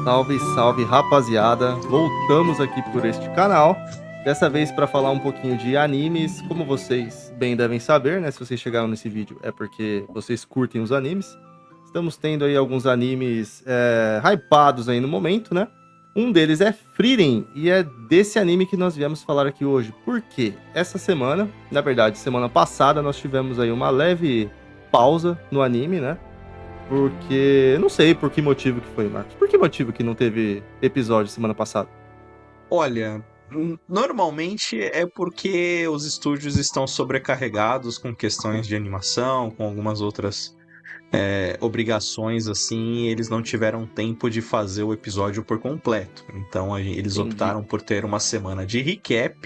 Salve, salve, rapaziada! Voltamos aqui por este canal, dessa vez para falar um pouquinho de animes. Como vocês bem devem saber, né? Se vocês chegaram nesse vídeo é porque vocês curtem os animes. Estamos tendo aí alguns animes hypados aí no momento, né? Um deles é Frieren, e é desse anime que nós viemos falar aqui hoje. Por quê? Essa semana, na verdade, semana passada, nós tivemos aí uma leve pausa no anime, né? Porque, eu não sei por que motivo que foi, Marcos. Por que motivo que não teve episódio semana passada? Olha, normalmente é porque os estúdios estão sobrecarregados com questões de animação, com algumas outras obrigações assim, e eles não tiveram tempo de fazer o episódio por completo. Então eles Entendi. optaram por ter uma semana de recap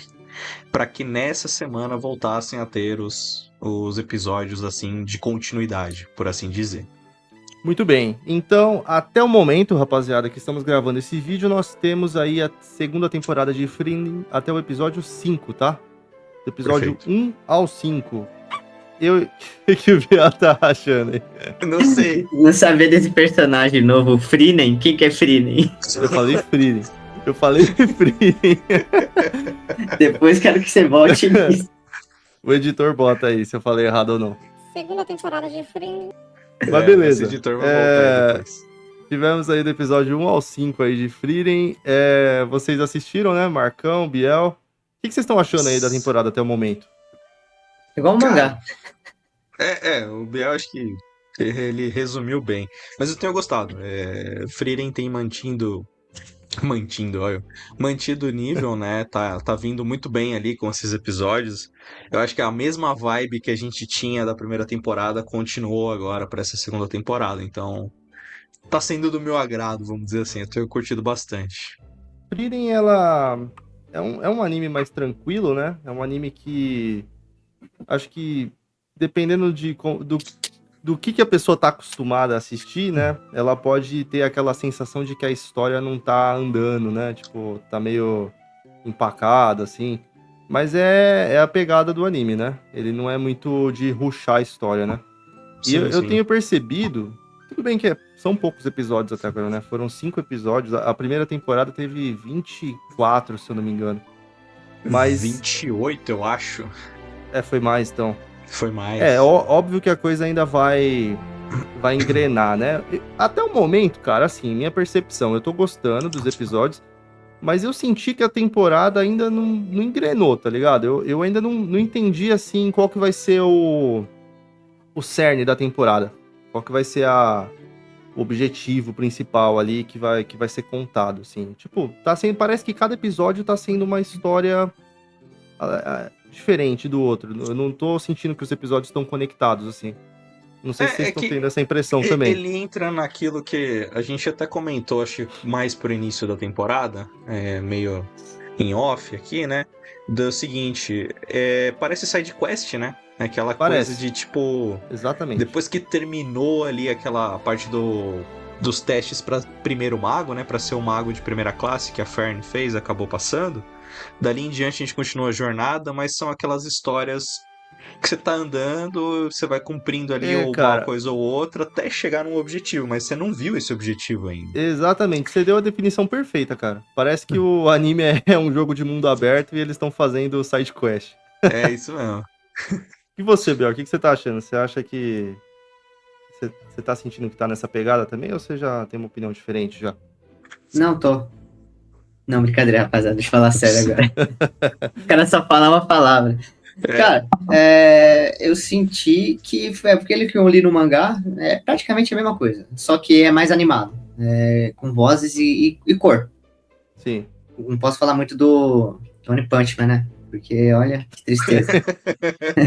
para que nessa semana voltassem a ter os episódios assim de continuidade, por assim dizer. Muito bem, então até o momento, rapaziada, que estamos gravando esse vídeo, nós temos aí a segunda temporada de Frieren até o episódio 5, tá? Do episódio Perfeito. 1 ao 5. O que o Biel tá achando aí? Não sei. Não saber desse personagem novo, Frieren. Quem que é Frieren? Eu falei Frieren. Eu falei Frieren. Depois quero que você volte nisso. O editor bota aí se eu falei errado ou não. Segunda temporada de Frieren. Mas beleza. Esse editor vai voltar aí depois. Tivemos aí do episódio 1 ao 5 aí de Frieren. Vocês assistiram, né? Marcão, Biel. O que vocês estão achando aí da temporada até o momento? Igual um mangá. O Biel acho que ele resumiu bem. Mas eu tenho gostado. Frieren tem mantido o nível, né? Tá vindo muito bem ali com esses episódios. Eu acho que a mesma vibe que a gente tinha da primeira temporada continuou agora para essa segunda temporada. Então, tá sendo do meu agrado, vamos dizer assim. Eu tenho curtido bastante. Frieren, ela é um anime mais tranquilo, né? É um anime que acho que dependendo do que a pessoa tá acostumada a assistir, né? Ela pode ter aquela sensação de que a história não tá andando, né? Tipo, tá meio empacada, assim. Mas é a pegada do anime, né? Ele não é muito de rushar a história, né? E eu Sim. tenho percebido... Tudo bem que são poucos episódios até agora, né? Foram 5 episódios. A primeira temporada teve 24, se eu não me engano. Mas... 28, eu acho. foi mais, então. Foi mais. Óbvio que a coisa ainda vai engrenar, né? Até o momento, cara, assim, minha percepção, eu tô gostando dos episódios, mas eu senti que a temporada ainda não engrenou, tá ligado? Eu ainda não entendi, assim, qual que vai ser o cerne da temporada. Qual que vai ser o objetivo principal ali que vai ser contado, assim. Tipo, parece que cada episódio tá sendo uma história... diferente do outro. Eu não tô sentindo que os episódios estão conectados, assim. Não sei se vocês estão tendo essa impressão também. Ele entra naquilo que a gente até comentou, acho que mais pro início da temporada, meio em off aqui, né? Do seguinte, parece side quest, né? Aquela coisa de tipo... Exatamente. Depois que terminou ali aquela parte dos testes para primeiro mago, né? Pra ser o mago de primeira classe que a Fern fez, acabou passando. Dali em diante a gente continua a jornada, mas são aquelas histórias que você tá andando, você vai cumprindo ali uma coisa ou outra até chegar num objetivo, mas você não viu esse objetivo ainda. Exatamente, você deu a definição perfeita, cara. Parece que o anime é um jogo de mundo aberto e eles estão fazendo side quest. É isso mesmo. E você, Biel, o que você tá achando? Você acha que você tá sentindo que tá nessa pegada também ou você já tem uma opinião diferente já? Não, tô. Não, brincadeira, rapaziada. Deixa eu falar sério agora. O cara só fala uma palavra. Cara, eu senti que porque ele criou ali no mangá, é praticamente a mesma coisa. Só que é mais animado. Com vozes e cor. Sim. Não posso falar muito do One Punch Man, né? Porque, olha, que tristeza.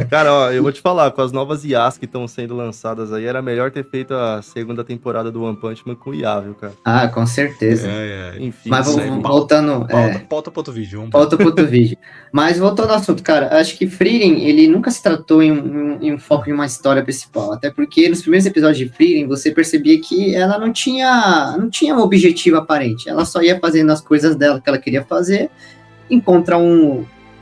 Cara, ó, eu vou te falar, com as novas IAs que estão sendo lançadas aí, era melhor ter feito a segunda temporada do One Punch Man com IA, viu, cara? Ah, com certeza. Enfim. Mas voltando... Pauta pro outro vídeo. Pauta pro outro vídeo. Mas voltando ao assunto, cara, acho que Frieren, ele nunca se tratou em um foco em uma história principal. Até porque nos primeiros episódios de Frieren, você percebia que ela não tinha um objetivo aparente. Ela só ia fazendo as coisas dela que ela queria fazer, encontra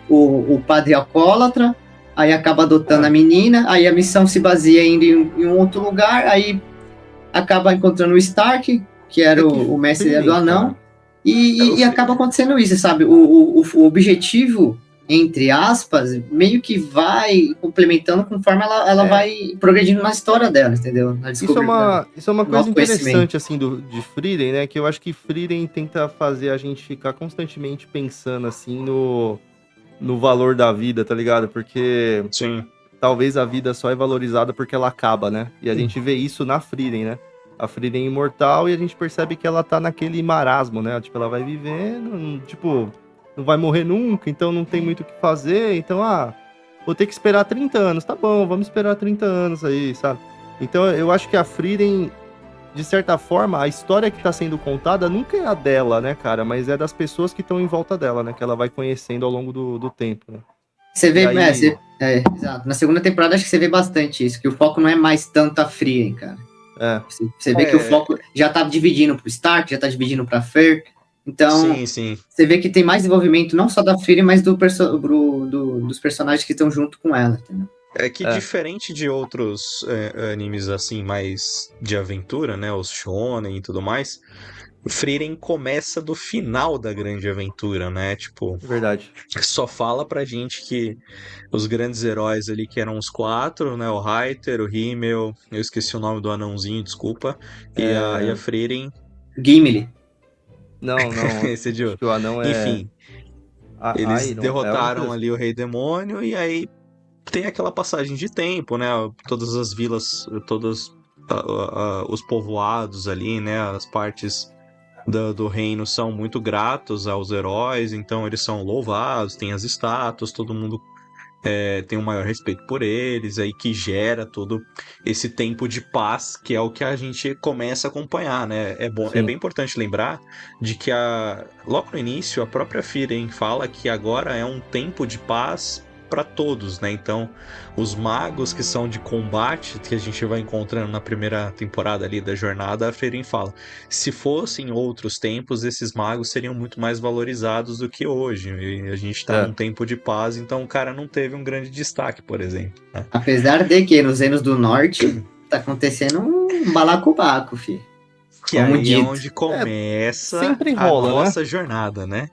o padre alcoólatra, aí acaba adotando a menina, aí a missão se baseia indo em um outro lugar, aí acaba encontrando o Stark, que era É que o mestre Frieren, do anão, cara, e acaba acontecendo isso, sabe? O objetivo, entre aspas, meio que vai complementando conforme ela É. vai progredindo na história dela, entendeu? Na Isso é descoberta. uma coisa autoconhecimento. interessante, assim, de Frieren, né? Que eu acho que Frieren tenta fazer a gente ficar constantemente pensando, assim, no valor da vida, tá ligado? Porque Sim. talvez a vida só é valorizada porque ela acaba, né? E a gente vê isso na Frieren, né? A Frieren é imortal e a gente percebe que ela tá naquele marasmo, né? Tipo, ela vai vivendo, tipo, não vai morrer nunca, então não tem muito o que fazer. Então, vou ter que esperar 30 anos. Tá bom, vamos esperar 30 anos aí, sabe? Então, eu acho que a Frieren, de certa forma, a história que tá sendo contada nunca é a dela, né, cara? Mas é das pessoas que estão em volta dela, né? Que ela vai conhecendo ao longo do tempo, né? Você vê, E aí- exato. Na segunda temporada acho que você vê bastante isso, que o foco não é mais tanto a Frieren, cara. É, Você vê que o foco já tá dividindo pro Stark, já tá dividindo pra Fer. Então, Sim. você vê que tem mais desenvolvimento não só da Frieren, mas dos personagens que estão junto com ela, entendeu? É que É. diferente de outros animes assim, mais de aventura, né? Os shonen e tudo mais, o Frieren começa do final da grande aventura, né? Tipo, é verdade. só fala pra gente que os grandes heróis ali, que eram os quatro, né? O Reiter, o Himmel, eu esqueci o nome do anãozinho, desculpa, e a Frieren, Gimli. Não, esse é de acho outro. que o anão é Enfim, eles É alguma coisa derrotaram assim. ali o Rei Demônio e aí tem aquela passagem de tempo, né? Todas as vilas, todos os povoados ali, né? As partes do reino são muito gratos aos heróis, então eles são louvados, tem as estátuas, todo mundo tem um maior respeito por eles, aí que gera todo esse tempo de paz, que é o que a gente começa a acompanhar, né? É bom, é Sim. bem importante lembrar de que logo no início a própria Frieren fala que agora é um tempo de paz para todos, né? Então, os magos que são de combate, que a gente vai encontrando na primeira temporada ali da jornada, a Frieren fala: se fossem outros tempos, esses magos seriam muito mais valorizados do que hoje. E a gente tá É. num tempo de paz, então o cara não teve um grande destaque, por exemplo, né? Apesar de que nos Reinos do Norte tá acontecendo um balacobaco, filho. Que Como aí é dito. onde começa sempre a rola, né? nossa jornada, né?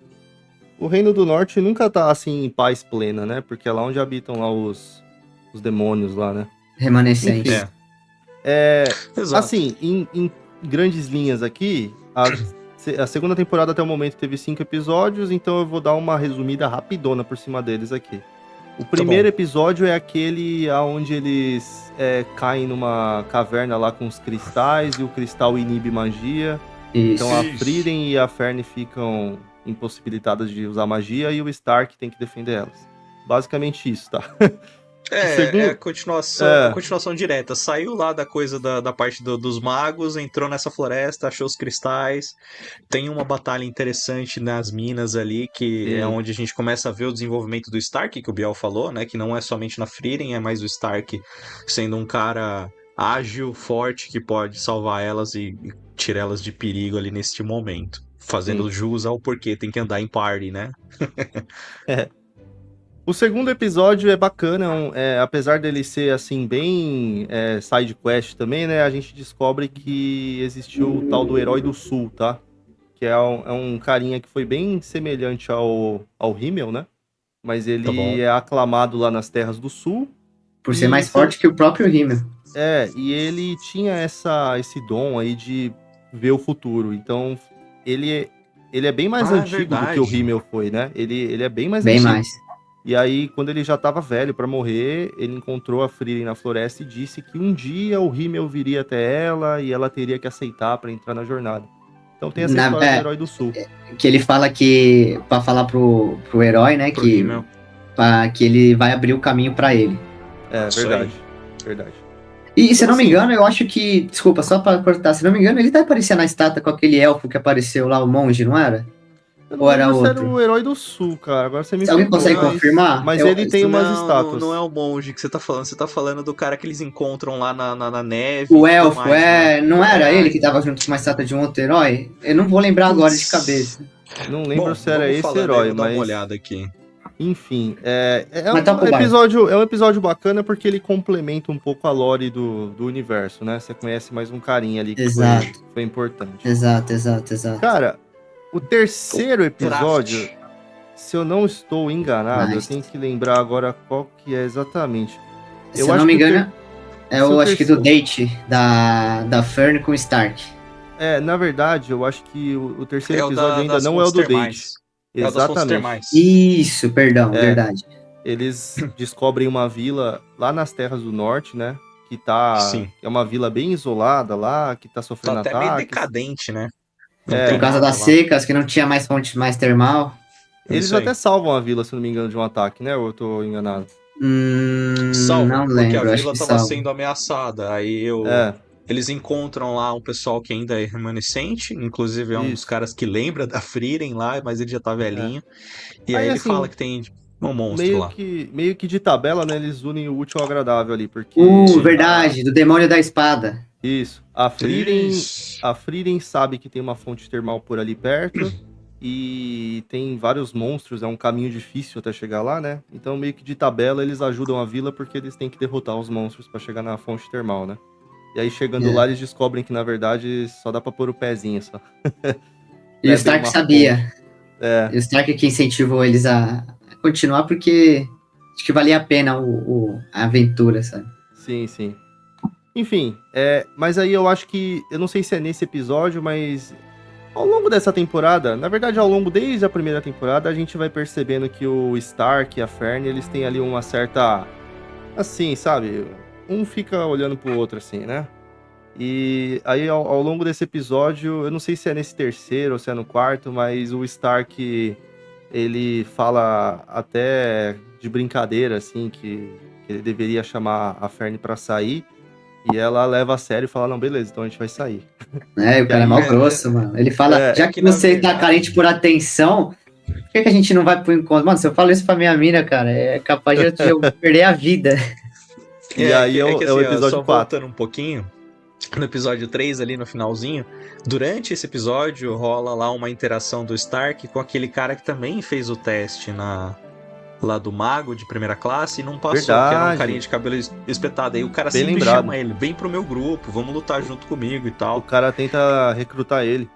O Reino do Norte nunca tá assim em paz plena, né? Porque é lá onde habitam lá os demônios lá, né? Remanescente. Enfim. Exato. Assim, em grandes linhas aqui, a segunda temporada até o momento teve 5 episódios, então eu vou dar uma resumida rapidona por cima deles aqui. O primeiro episódio é aquele onde eles caem numa caverna lá com os cristais e o cristal inibe magia. Isso. Então a Isso. Frieren e a Fern ficam impossibilitadas de usar magia e o Stark tem que defender elas. Basicamente isso, tá? É a É. continuação direta. Saiu lá da coisa da parte dos magos, entrou nessa floresta, achou os cristais. Tem uma batalha interessante nas minas ali, que é Sim. onde a gente começa a ver o desenvolvimento do Stark, que o Biel falou, né? Que não é somente na Frieren, é mais o Stark sendo um cara ágil, forte, que pode salvar elas e tirar elas de perigo ali neste momento. Fazendo Sim. jus ao porquê tem que andar em party, né? O segundo episódio é bacana, apesar dele ser assim bem side quest também, né? A gente descobre que existiu o tal do Herói do Sul, tá? Que é um carinha que foi bem semelhante ao Himmel, né? Mas Tá bom. ele é aclamado lá nas Terras do Sul. Por ser E mais forte que o próprio Himmel. E ele tinha esse dom aí de ver o futuro. Então, ele é bem mais antigo do que o verdade. Himmel foi, né? Ele é bem mais Bem antigo. mais. E aí, quando ele já tava velho pra morrer, ele encontrou a Frieren na floresta e disse que um dia o Himmel viria até ela e ela teria que aceitar pra entrar na jornada. Então tem essa história do Herói do Sul. Que ele fala que, pra falar pro herói, né, Pro Himmel. que ele vai abrir o caminho pra ele. É, Isso verdade. Verdade. E se não me Assim. engano, eu acho que, desculpa, só pra cortar, se não me engano, ele tá aparecendo na estátua com aquele elfo que apareceu lá, o monge, não era? Eu não Ou era lembro se outro? era o Herói do Sul, cara. Agora você me Alguém pegou, consegue mas- confirmar? Mas Eu- ele tem umas estátuas. Não é o monge que você tá falando. Você tá falando do cara que eles encontram lá na neve. O e tudo elfo, mais, não era É. ele que tava junto com uma estátua de um outro herói? Eu não vou lembrar agora de Putz. cabeça. Não lembro Bom, se era vamos esse falando aí, herói, vou dar uma mas... olhada aqui. Enfim, Mas toca o barco. é um episódio bacana porque ele complementa um pouco a lore do universo, né? Você conhece mais um carinha ali que Exato. foi importante. Exato. Cara, o terceiro episódio, Draft. se eu não estou enganado, eu Nice. tenho que lembrar agora qual que é exatamente. Se eu não me engano, é o acho que do date da Fern com o Stark. Na verdade, eu acho que o terceiro É o episódio ainda das não é o fontes do date. termais. É o das fontes Exatamente. termais. Isso, perdão, É. verdade. Eles descobrem uma vila lá nas terras do norte, né? Sim. É uma vila bem isolada lá, que tá Tá sofrendo até meio ataques. decadente, né? Não É. tem Por causa nada das lá. secas, que não tinha mais fonte mais termal. Eles Isso aí. até salvam a vila, se não me engano, de um ataque, né? Ou eu tô enganado? Salvo, Não porque a lembro, acho vila que tava salvo. sendo ameaçada. Aí eles encontram lá um pessoal que ainda é remanescente, inclusive é um dos Isso. caras que lembra da Frieren lá, mas ele já tá velhinho. E aí Aí, ele assim, fala que tem um monstro lá. meio que de tabela, né? Eles unem o útil ao agradável ali, porque... Verdade, do demônio da espada. Isso. A Isso. Frieren sabe que tem uma fonte termal por ali perto e tem vários monstros, é um caminho difícil até chegar lá, né? Então, meio que de tabela, eles ajudam a vila porque eles têm que derrotar os monstros pra chegar na fonte termal, né? E aí, chegando lá, eles descobrem que, na verdade, só dá pra pôr o pezinho, só. E Não o é bem Stark uma sabia. fonte. É, E o Stark que incentivou eles a continuar porque acho que valia a pena a aventura, sabe? sim, sim. Enfim, mas aí eu acho que... Eu não sei se é nesse episódio, mas... Ao longo dessa temporada, na verdade, desde a primeira temporada, a gente vai percebendo que o Stark e a Fern, eles têm ali uma certa... Assim, sabe? Um fica olhando pro outro, assim, né? E aí, ao longo desse episódio, eu não sei se é nesse terceiro ou se é no quarto, mas o Stark, ele fala até de brincadeira, assim, que ele deveria chamar a Fern pra sair. E ela leva a sério e fala, não, beleza, então a gente vai sair. O cara é mal É, grosso, mano. Ele fala, já que na você tá verdade- carente por atenção, por que a gente não vai pro encontro? Mano, se eu falo isso pra minha mina, cara, é capaz de eu perder a vida. E aí é que o assim, ó, episódio só 4. voltando um pouquinho, no episódio 3 ali no finalzinho, durante esse episódio rola lá uma interação do Stark com aquele cara que também fez o teste lá do mago de primeira classe e não passou, que era um carinha Verdade. de cabelo espetado. Aí o cara Bem sempre lembrado. chama ele, vem pro meu grupo, vamos lutar junto comigo e O tal. cara tenta recrutar ele.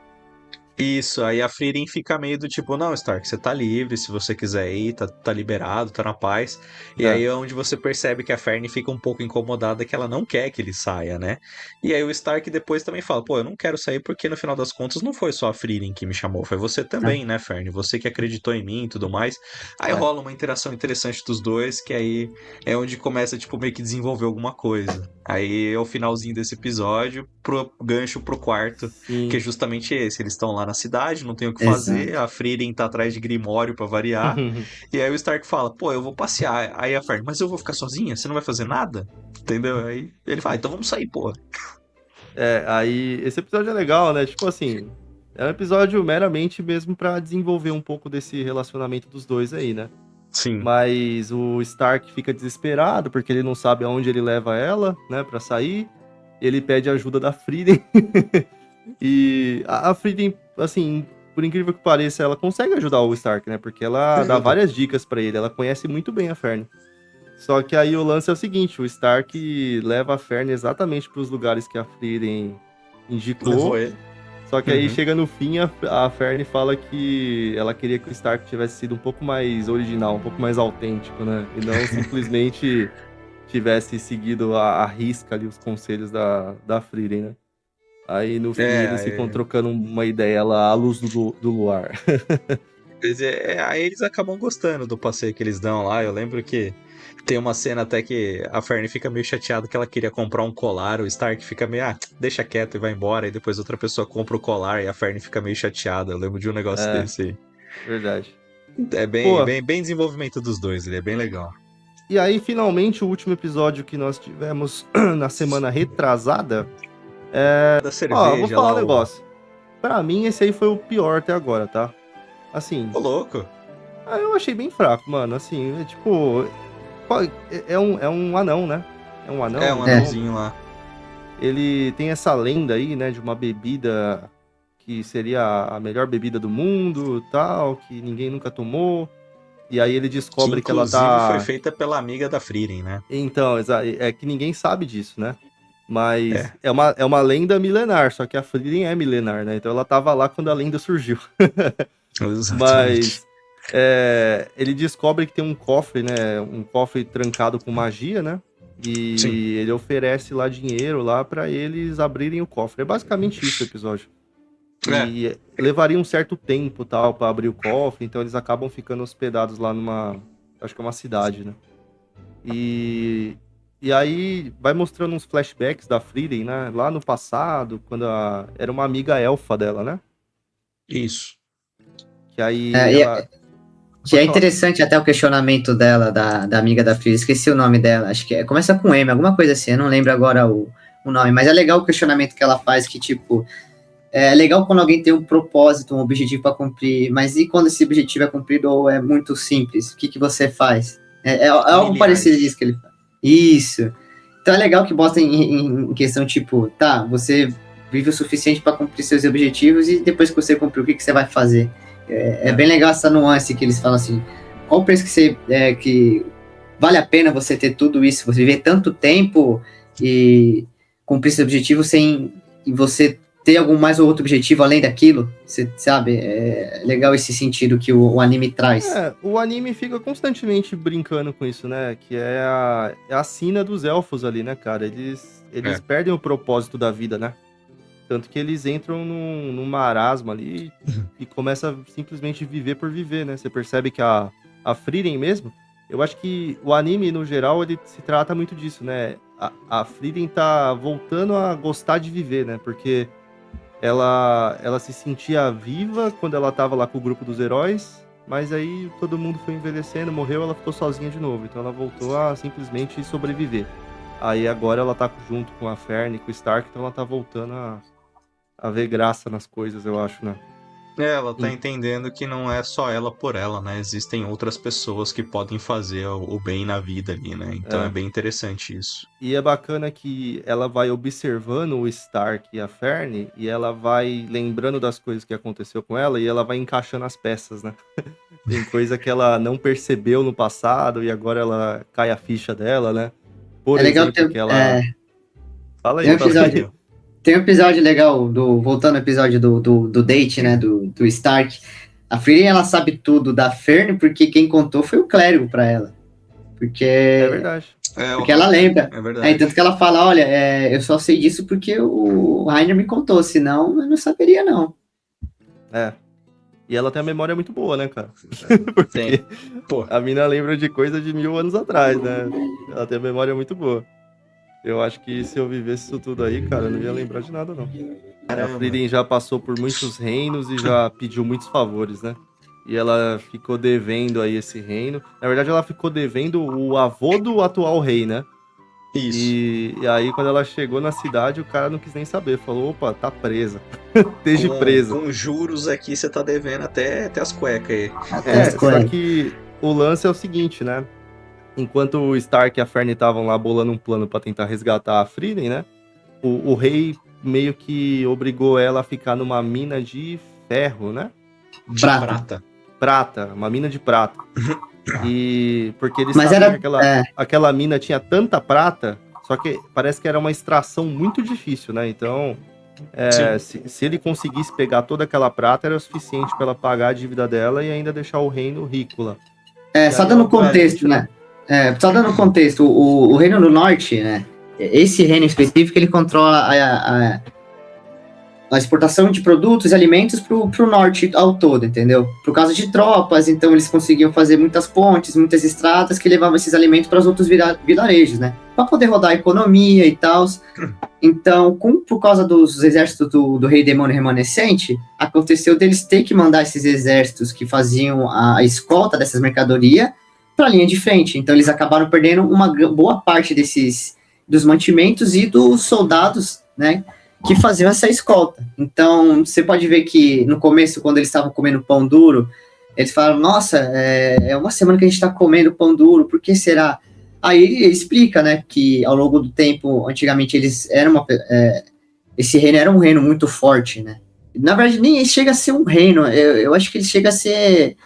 Isso, aí a Frieren fica meio do tipo, não, Stark, você tá livre, se você quiser ir, tá liberado, tá na paz. E aí é onde você percebe que a Fern fica um pouco incomodada, que ela não quer que ele saia, né? E aí o Stark depois também fala, pô, eu não quero sair porque no final das contas não foi só a Frieren que me chamou, foi você também, né, Fern? Você que acreditou em mim e tudo mais. Aí rola uma interação interessante dos dois, que aí é onde começa, tipo, meio que desenvolver alguma coisa. Aí é o finalzinho desse episódio, pro gancho pro quarto, Sim. que é justamente esse. Eles estão lá na cidade, não tem o que fazer, a Frieren tá atrás de Grimório pra variar, e aí o Stark fala, pô, eu vou passear. Aí a Fern, mas eu vou ficar sozinha? Você não vai fazer nada? Entendeu? Aí ele fala, então vamos sair, pô. Aí esse episódio é legal, né? Tipo assim, é um episódio meramente mesmo pra desenvolver um pouco desse relacionamento dos dois aí, né? Sim. Mas o Stark fica desesperado porque ele não sabe aonde ele leva ela, né, pra sair. Ele pede ajuda da Frieren. E a Frieren, assim, por incrível que pareça, ela consegue ajudar o Stark, né? Porque ela dá várias dicas pra ele, ela conhece muito bem a Fern. Só que aí o lance é o seguinte, o Stark leva a Fern exatamente pros lugares que a Frieren indicou. Levou ele. Só que aí chega no fim, a Fern fala que ela queria que o Stark tivesse sido um pouco mais original, um pouco mais autêntico, né? E não simplesmente tivesse seguido a risca ali os conselhos da Frieren, né? Aí no fim eles ficam trocando uma ideia lá à luz do luar. Aí eles acabam gostando do passeio que eles dão lá. Eu lembro que tem uma cena até que a Fern fica meio chateada que ela queria comprar um colar, o Stark fica meio, deixa quieto e vai embora, e depois outra pessoa compra o colar e a Fern fica meio chateada. Eu lembro de um negócio desse aí. Verdade. É bem desenvolvimento dos dois, ele é bem legal. E aí, finalmente, o último episódio que nós tivemos na semana retrasada. Da cerveja, vou falar um negócio. Pra mim, esse aí foi o pior até agora, tá? Assim. Ô, louco. Eu achei bem fraco, mano. Assim, tipo. É um anão, né? É um anão? É um anãozinho lá. Ele tem essa lenda aí, né? De uma bebida que seria a melhor bebida do mundo, tal, que ninguém nunca tomou. E aí ele Que descobre que ela inclusive tá... foi feita pela amiga da Frieren, né? Então, é que ninguém sabe disso, né? Mas É. é uma lenda milenar, só que a Frieren é milenar, né? Então ela tava lá quando a lenda surgiu. Exatamente. Mas ele descobre que tem um cofre, né? Um cofre trancado com magia, né? E Sim. ele oferece lá dinheiro lá pra eles abrirem o cofre. É basicamente isso o episódio. E levaria um certo tempo, tal, pra abrir o cofre, então eles acabam ficando hospedados lá numa... Acho que é uma cidade, né? E aí vai mostrando uns flashbacks da Frieren, né? Lá no passado, quando era uma amiga elfa dela, né? Isso. Que aí E ela... que é Pode falar. interessante até o questionamento dela, da amiga da Frida, esqueci o nome dela, acho que começa com M, alguma coisa assim, eu não lembro agora o nome, mas é legal o questionamento que ela faz, que tipo, é legal quando alguém tem um propósito, um objetivo para cumprir, mas e quando esse objetivo é cumprido ou é muito simples, o que você faz? É algo parecido disso que ele faz. Isso. Então é legal que mostra em questão, tipo, tá, você vive o suficiente para cumprir seus objetivos e depois que você cumpriu, o que você vai fazer? É bem legal essa nuance que eles falam assim, qual o preço que que vale a pena você ter tudo isso, você viver tanto tempo e cumprir esse objetivo sem você ter algum mais ou outro objetivo além daquilo, você sabe? É legal esse sentido que o anime traz. O anime fica constantemente brincando com isso, né? Que é a sina dos elfos ali, né, cara? Eles perdem o propósito da vida, né? Tanto que eles entram num marasmo ali e começam a simplesmente viver por viver, né? Você percebe que a Frieren mesmo, eu acho que o anime, no geral, ele se trata muito disso, né? A Frieren tá voltando a gostar de viver, né? Porque ela se sentia viva quando ela tava lá com o grupo dos heróis, mas aí todo mundo foi envelhecendo, morreu, ela ficou sozinha de novo. Então ela voltou a simplesmente sobreviver. Aí agora ela tá junto com a Fern, com o Stark, então ela tá voltando a ver graça nas coisas, eu acho, né? Ela tá entendendo que não é só ela por ela, né? Existem outras pessoas que podem fazer o bem na vida ali, né? Então é bem interessante isso. E é bacana que ela vai observando o Stark e a Fern, e ela vai lembrando das coisas que aconteceu com ela, e ela vai encaixando as peças, né? Tem coisa que ela não percebeu no passado, e agora ela cai a ficha dela, né? Por legal exemplo, que ela... Fala aí, Tem um episódio legal, voltando ao episódio do date, né, do Stark. A Frieren, ela sabe tudo da Fern, porque quem contou foi o clérigo pra ela. Porque... É verdade. Porque ela lembra. É verdade. Tanto que ela fala, olha, eu só sei disso porque o Rainer me contou, senão eu não saberia, não. E ela tem a memória muito boa, né, cara? Porque a mina lembra de coisa de 1000 anos atrás, né? Ela tem a memória muito boa. Eu acho que se eu vivesse isso tudo aí, cara, eu não ia lembrar de nada, não. A Frieren já passou por muitos reinos e já pediu muitos favores, né? E ela ficou devendo aí esse reino. Na verdade, ela ficou devendo o avô do atual rei, né? Isso. E aí, quando ela chegou na cidade, o cara não quis nem saber. Falou, opa, tá presa. Esteja presa. Com juros aqui, você tá devendo até as cuecas aí. Só que o lance é o seguinte, né? Enquanto o Stark e a Fern estavam lá bolando um plano pra tentar resgatar a Frieren, né? O rei meio que obrigou ela a ficar numa mina de ferro, né? De prata. Prata, uma mina de prata. E porque eles Mas sabiam que aquela mina tinha tanta prata, só que parece que era uma extração muito difícil, né? Então, se ele conseguisse pegar toda aquela prata, era o suficiente pra ela pagar a dívida dela e ainda deixar o reino rico lá. Só dando contexto, né? Só dando contexto, o Reino do Norte, né? Esse reino específico, ele controla a exportação de produtos e alimentos pro norte ao todo, entendeu? Por causa de tropas, então eles conseguiam fazer muitas pontes, muitas estradas que levavam esses alimentos para os outros vilarejos, né? Para poder rodar a economia e tal. Então, por causa dos exércitos do Rei Demônio Remanescente, aconteceu deles ter que mandar esses exércitos que faziam a escolta dessas mercadorias para a linha de frente. Então, eles acabaram perdendo uma boa parte dos mantimentos e dos soldados, né, que faziam essa escolta. Então, você pode ver que no começo, quando eles estavam comendo pão duro, eles falaram, nossa, é uma semana que a gente está comendo pão duro, por que será? Aí ele explica, né, que ao longo do tempo, antigamente eles eram esse reino era um reino muito forte, né? Na verdade, nem chega a ser um reino, eu acho que ele chega a ser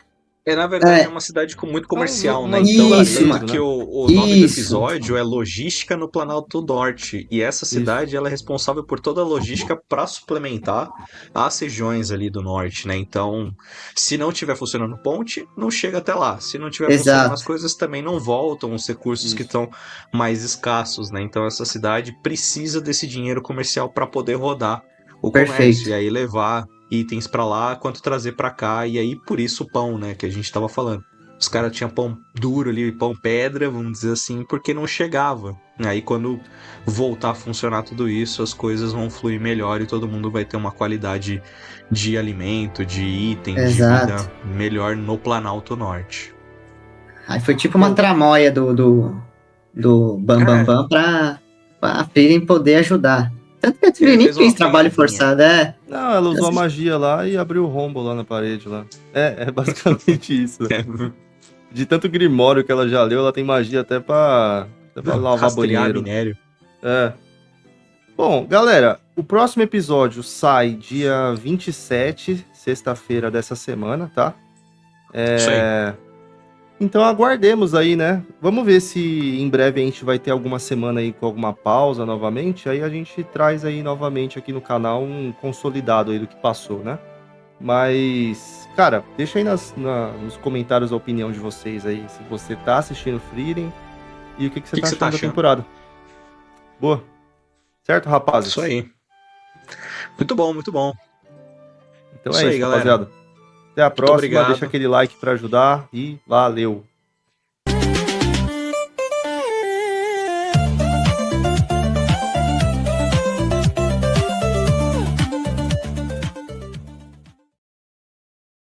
Na verdade, É. é uma cidade muito comercial, Uma né? Então, por Isso, isso que o nome do Isso. episódio é Logística no Planalto Norte. E essa cidade, ela é responsável por toda a logística para suplementar as regiões ali do norte, né? Então, se não tiver funcionando ponte, não chega até lá. Se não tiver funcionando as Exato. coisas, também não voltam os recursos que Isso. estão mais escassos, né? Então, essa cidade precisa desse dinheiro comercial para poder rodar o comércio. Perfeito. E aí levar itens pra lá, quanto trazer pra cá, e aí por isso o pão, né, que a gente tava falando. Os caras tinham pão duro ali, pão pedra, vamos dizer assim, porque não chegava. Aí quando voltar a funcionar tudo isso, as coisas vão fluir melhor e todo mundo vai ter uma qualidade de alimento, de itens, de vida Exato. melhor no Planalto Norte. Aí foi tipo uma tramóia do Bam Bam Bam pra a Frieren poder ajudar. Tanto que a Frieren nem fez uma fez trabalho piadinha. forçado, é. Não, ela usou a magia lá e abriu o rombo lá na parede lá. É basicamente isso. De tanto grimório que ela já leu, ela tem magia até pra lavar Rastrear banheiro. minério. É. Bom, galera, o próximo episódio sai dia 27, sexta-feira dessa semana, tá? Isso aí. Então aguardemos aí, né? Vamos ver se em breve a gente vai ter alguma semana aí com alguma pausa novamente. Aí a gente traz aí novamente aqui no canal um consolidado aí do que passou, né? Mas, cara, deixa aí nos comentários a opinião de vocês aí. Se você tá assistindo Frieren e o que você Que tá você achando tá da achando? temporada. Boa. Certo, rapazes? Isso aí. Muito bom, muito bom. Então Isso é aí, isso, galera. rapaziada. Até a Muito próxima. obrigado. Deixa aquele like pra ajudar e valeu.